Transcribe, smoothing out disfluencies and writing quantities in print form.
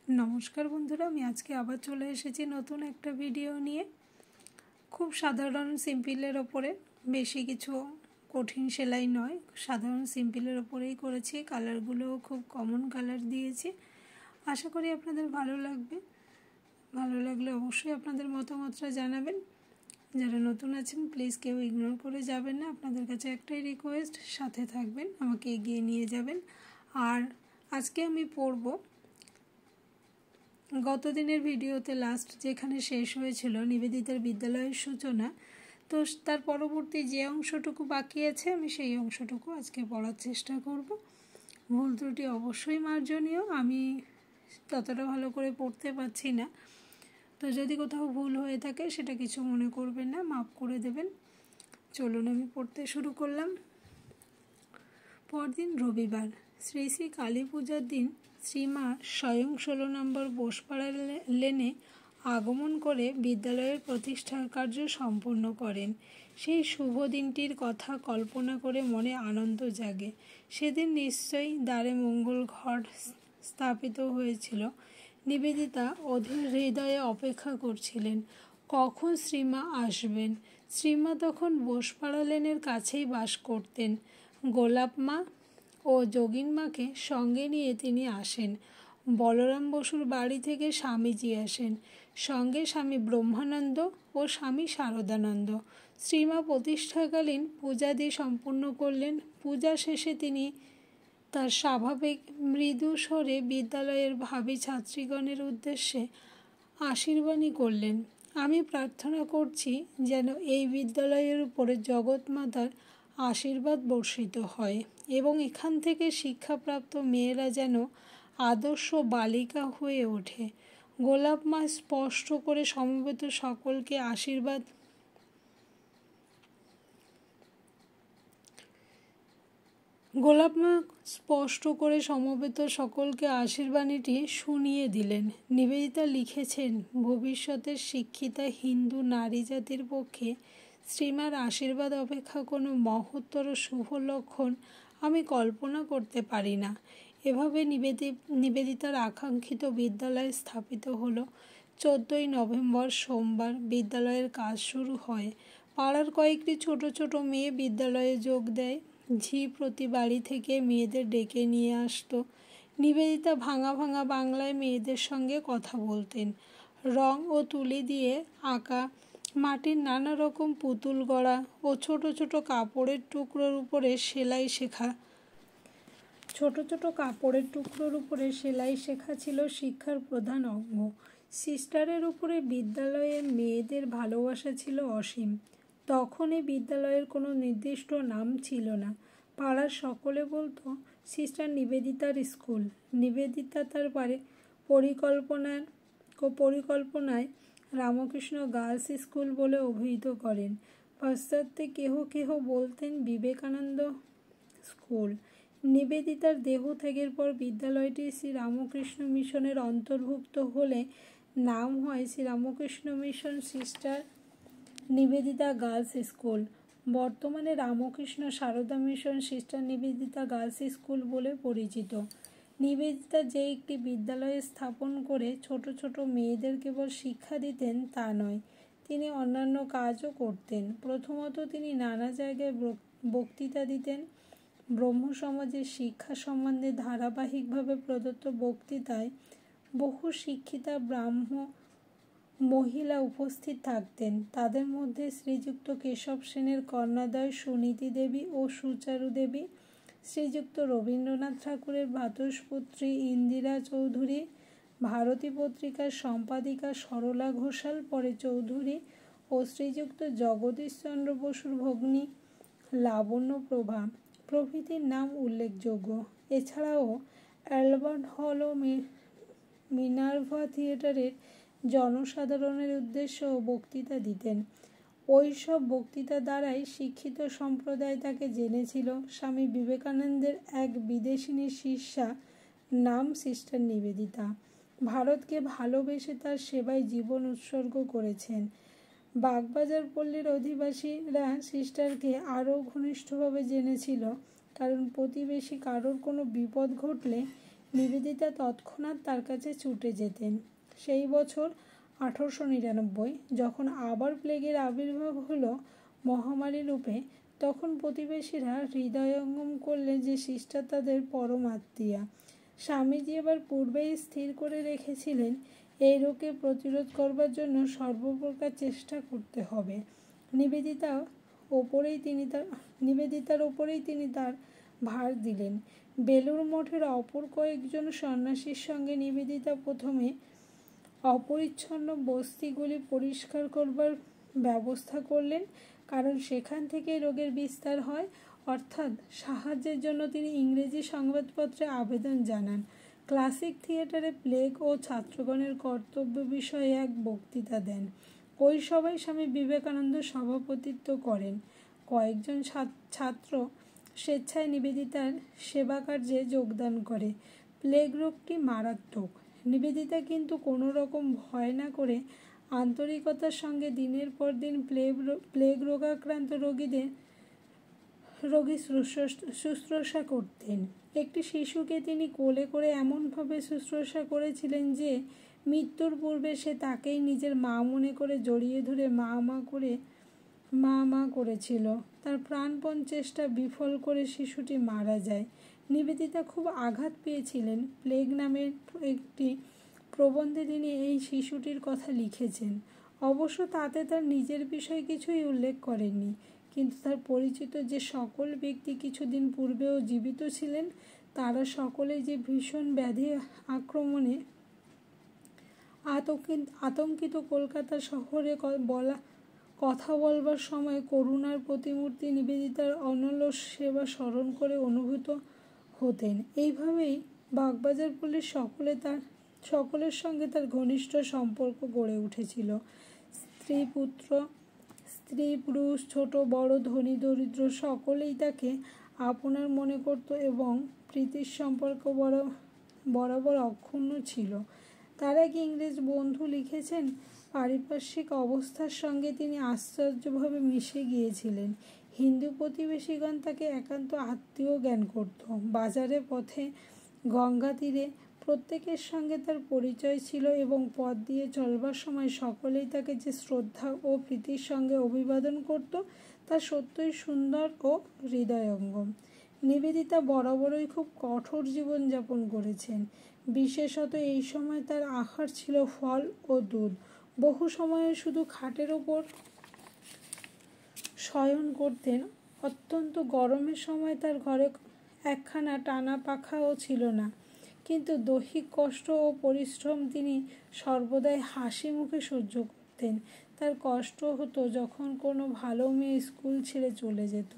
নমস্কার বন্ধুরা, আমি আজকে আবার চলে এসেছি নতুন একটা ভিডিও নিয়ে। খুব সাধারণ সিম্পলের ওপরে, বেশি কিছু কঠিন সেলাই নয়, সাধারণ সিম্পলের ওপরেই করেছি। কালারগুলোও খুব কমন কালার দিয়েছি। আশা করি আপনাদের ভালো লাগবে। ভালো লাগলে অবশ্যই আপনাদের মতামতটা জানাবেন। যারা নতুন আছেন প্লিজ কেউ ইগনোর করে যাবেন না। আপনাদের কাছে একটাই রিকোয়েস্ট, সাথে থাকবেন, আমাকে এগিয়ে নিয়ে যাবেন। আর আজকে আমি পড়ব গত দিনের ভিডিওতে লাস্ট যেখানে শেষ হয়েছিল নিবেদিতার বিদ্যালয়ের সূচনা, তো তার পরবর্তী যে অংশটুকু বাকি আছে আমি সেই অংশটুকু আজকে পড়ার চেষ্টা করব। ভুল ত্রুটি অবশ্যই মার্জনীয়, আমি ততটা ভালো করে পড়তে পারছি না, তো যদি কোথাও ভুল হয়ে থাকে সেটা কিছু মনে করবেন না, মাফ করে দেবেন। চলুন আমি পড়তে শুরু করলাম। পরদিন রবিবার, শ্রী শ্রী কালী পূজার দিন শ্রীমা স্বয়ং 16 নম্বর বোসপাড়া লেনে আগমন করে বিদ্যালয়ের প্রতিষ্ঠার কার্য সম্পন্ন করেন। সেই শুভ দিনটির কথা কল্পনা করে মনে আনন্দ জাগে। সেদিন নিশ্চয়ই দ্বারে মঙ্গল ঘট স্থাপিত হয়েছিল। নিবেদিতা অধীর হৃদয়ে অপেক্ষা করছিলেন কখন শ্রীমা আসবেন। শ্রীমা তখন বোসপাড়া লেনের কাছেই বাস করতেন। গোলাপ মা ও যোগিন মাকে সঙ্গে নিয়ে তিনি আসেন। বলরাম বসুর বাড়ি থেকে স্বামীজি আসেন, সঙ্গে স্বামী ব্রহ্মানন্দ ও স্বামী শারদানন্দ। শ্রীমা প্রতিষ্ঠাকালীন পূজাদি সম্পূর্ণ করলেন। পূজা শেষে তিনি তার স্বাভাবিক মৃদু স্বরে বিদ্যালয়ের ভাবী ছাত্রীগণের উদ্দেশ্যে আশীর্বাণী করলেন। আমি প্রার্থনা করছি যেন এই বিদ্যালয়ের উপরে জগৎমাতার আশীর্বাদ বর্ষিত হয় এবং এখান থেকে শিক্ষাপ্রাপ্ত মেয়েরা যেন আদর্শ বালিকা হয়ে ওঠে। গোলাপ মা স্পষ্ট করে সমবেত সকলকে আশীর্বাণীটি শুনিয়ে দিলেন। নিবেদিতা লিখেছেন, ভবিষ্যতের শিক্ষিতা হিন্দু নারী জাতির পক্ষে শ্রীমার আশীর্বাদ অপেক্ষা কোনো মহত্তর শুভ লক্ষণ আমি কল্পনা করতে পারি না। এভাবে নিবেদিতার আকাঙ্ক্ষিত বিদ্যালয় স্থাপিত হলো। 14ই নভেম্বর সোমবার বিদ্যালয়ের কাজ শুরু হয়। পাড়ার কয়েকটি ছোট ছোট মেয়ে বিদ্যালয়ে যোগ দেয়। ঝি প্রতি বাড়ি থেকে মেয়েদের ডেকে নিয়ে আসতো। নিবেদিতা ভাঙা ভাঙা বাংলায় মেয়েদের সঙ্গে কথা বলতেন। রং ও তুলি দিয়ে আঁকা মাটির নানা রকম পুতুল গড়া ও ছোট ছোট কাপড়ের টুকরোর উপরে সেলাই শেখা ছিল শিক্ষার প্রধান অঙ্গ। সিস্টারের উপরে বিদ্যালয়ের মেয়েদের ভালোবাসা ছিল অসীম। তখন এই বিদ্যালয়ের কোনো নির্দিষ্ট নাম ছিল না। পাড়ার সকলে বলতো সিস্টার নিবেদিতার স্কুল। নিবেদিতা তার পরিকল্পনায় রামকৃষ্ণ গার্লস স্কুল বলে অভিহিত করেন। পাশ্চাত্যে কেহ কেহ বলতেন বিবেকানন্দ স্কুল। নিবেদিতার দেহত্যাগের পর বিদ্যালয়টি শ্রী রামকৃষ্ণ মিশনের অন্তর্ভুক্ত হলে নাম হয় Shri Ramakrishna mission sister Nivedita girls school. বর্তমানে Ramakrishna Sarada mission sister Nivedita girls school বলে পরিচিত। নিবেদিতা যে একটি বিদ্যালয় স্থাপন করে ছোট ছোট মেয়েদের কেবল শিক্ষা দিতেন তা নয়, তিনি অন্যান্য কাজও করতেন। প্রথমত তিনি নানা জায়গায় বক্তৃতা দিতেন। ব্রহ্ম সমাজের শিক্ষা সম্বন্ধে ধারাবাহিকভাবে প্রদত্ত বক্তৃতায় বহু শিক্ষিতা ব্রাহ্ম মহিলা উপস্থিত থাকতেন। তাদের মধ্যে শ্রীযুক্ত কেশব সেনের কন্যাদ্বয় সুনীতি দেবী ও সুচারু দেবী, শ্রীযুক্ত রবীন্দ্রনাথ ঠাকুরের ভ্রাতুষ্পুত্রী ইন্দিরা চৌধুরী, ভারতী পত্রিকার সম্পাদিকা সরলা ঘোষাল পরে চৌধুরী ও শ্রীযুক্ত জগদীশচন্দ্র বসুর ভগ্নী লাবণ্য প্রভা প্রভৃতির নাম উল্লেখযোগ্য। এছাড়াও অ্যালবার্ট হল ও মিনার্ভা থিয়েটারের জনসাধারণের উদ্দেশ্যেও বক্তৃতা দিতেন। ওই সব বক্তৃতা দ্বারাই শিক্ষিত সম্প্রদায় তাকে জেনেছিল। স্বামী বিবেকানন্দের এক বিদেশিনী শিষ্যা, নাম সিস্টার নিবেদিতা, ভারতকে ভালোবেসে তার সেবায় জীবন উৎসর্গ করেছেন। বাগবাজার পল্লীর অধিবাসীরা সিস্টারকে আরও ঘনিষ্ঠভাবে জেনেছিল, কারণ প্রতিবেশী কারোর কোনো বিপদ ঘটলে নিবেদিতা তৎক্ষণাৎ তার কাছে ছুটে যেতেন। সেই বছর 1899 যখন আবার প্লেগের আবির্ভাব হলো মহামারী রূপে, তখন প্রতিবেশীরা হৃদয়ঙ্গম করলেন যে সিস্টার তাদের পরম আত্মীয়া। স্বামীজি এবার পূর্বেই স্থির করে রেখেছিলেন এই রোগকে প্রতিরোধ করবার জন্য সর্বপ্রকার চেষ্টা করতে হবে। নিবেদিতার ওপরেই তিনি তার ভার দিলেন। বেলুড় মঠের অপর কয়েকজন সন্ন্যাসীর সঙ্গে নিবেদিতা প্রথমে অপরিচ্ছন্ন বস্তিগুলি পরিষ্কার করবার ব্যবস্থা করলেন, কারণ সেখান থেকে রোগের বিস্তার হয়। অর্থাৎ সাহায্যের জন্য তিনি ইংরেজি সংবাদপত্রে আবেদন জানান। ক্লাসিক থিয়েটারে প্লেগ ও ছাত্রগণের কর্তব্য বিষয়ে এক বক্তৃতা দেন। ওই সভায় স্বামী বিবেকানন্দ সভাপতিত্ব করেন। কয়েকজন ছাত্র স্বেচ্ছায় নিবেদিতার সেবা কার্যে যোগদান করে। প্লেগ রোগটি মারাত্মক। নিবেদিতা কিন্তু কোনো রকম ভয় না করে আন্তরিকতার সঙ্গে দিনের পর দিন প্লেগ রোগাক্রান্ত রোগীর শুশ্রূষা করতেন। একটি শিশুকে তিনি কোলে করে এমনভাবে শুশ্রূষা করেছিলেন যে মৃত্যুর পূর্বে সে তাকেই নিজের মা মনে করে জড়িয়ে ধরে মা মা করেছিল। তার প্রাণপণ চেষ্টা বিফল করে শিশুটি মারা যায়। নিবেদিতা খুব আঘাত পেয়েছিলেন। প্লেগ নামের একটি প্রবন্ধে তিনি এই শিশুটির কথা লিখেছেন। অবশ্য তাতে তার নিজের বিষয় কিছুই উল্লেখ করেননি, কিন্তু তার পরিচিত যে সকল ব্যক্তি কিছুদিন পূর্বেও জীবিত ছিলেন, তারা সকলেই যে ভীষণ ব্যাধি আক্রমণে আতঙ্কিত কলকাতা শহরে কথা বলবার সময় করুণার প্রতিমূর্তি নিবেদিতার অনন্য সেবা স্মরণ করে অনুভূত হতেন। এইভাবেই বাগবাজার পুলিশ সকলের সঙ্গে তার ঘনিষ্ঠ সম্পর্ক গড়ে উঠেছিল। স্ত্রী পুরুষ, ছোট বড়, ধনী দরিদ্র সকলেই তাকে আপনার মনে করত এবং প্রীতির সম্পর্ক বরাবর অক্ষুণ্ণ ছিল। তার এক ইংরেজ বন্ধু লিখেছেন, পারিপার্শ্বিক অবস্থার সঙ্গে তিনি আশ্চর্যভাবে মিশে গিয়েছিলেন। হিন্দু প্রতিবেশীগণ তাকে একান্ত আত্মীয় জ্ঞান করত। বাজারে, পথে, গঙ্গা তীরে প্রত্যেকের সঙ্গে তার পরিচয় ছিল এবং পথ দিয়ে চলবার সময় সকলেই তাকে যে শ্রদ্ধা ও প্রীতির সঙ্গে অভিবাদন করত, তা সত্যই সুন্দর ও হৃদয়ঙ্গম। নিবেদিতা বরাবরই খুব কঠোর জীবনযাপন করেছেন। বিশেষত এই সময় তার আহার ছিল ফল ও দুধ। বহু সময়ে শুধু খাটের ওপর শয়ন করতেন। অত্যন্ত গরমের সময় তার ঘরে একখানা টানা পাখাও ছিল না, কিন্তু দৈহিক কষ্ট ও পরিশ্রম তিনি সর্বদাই হাসি মুখে সহ্য করতেন। তার কষ্ট হতো যখন কোনো ভালো মেয়ে স্কুল ছেড়ে চলে যেত।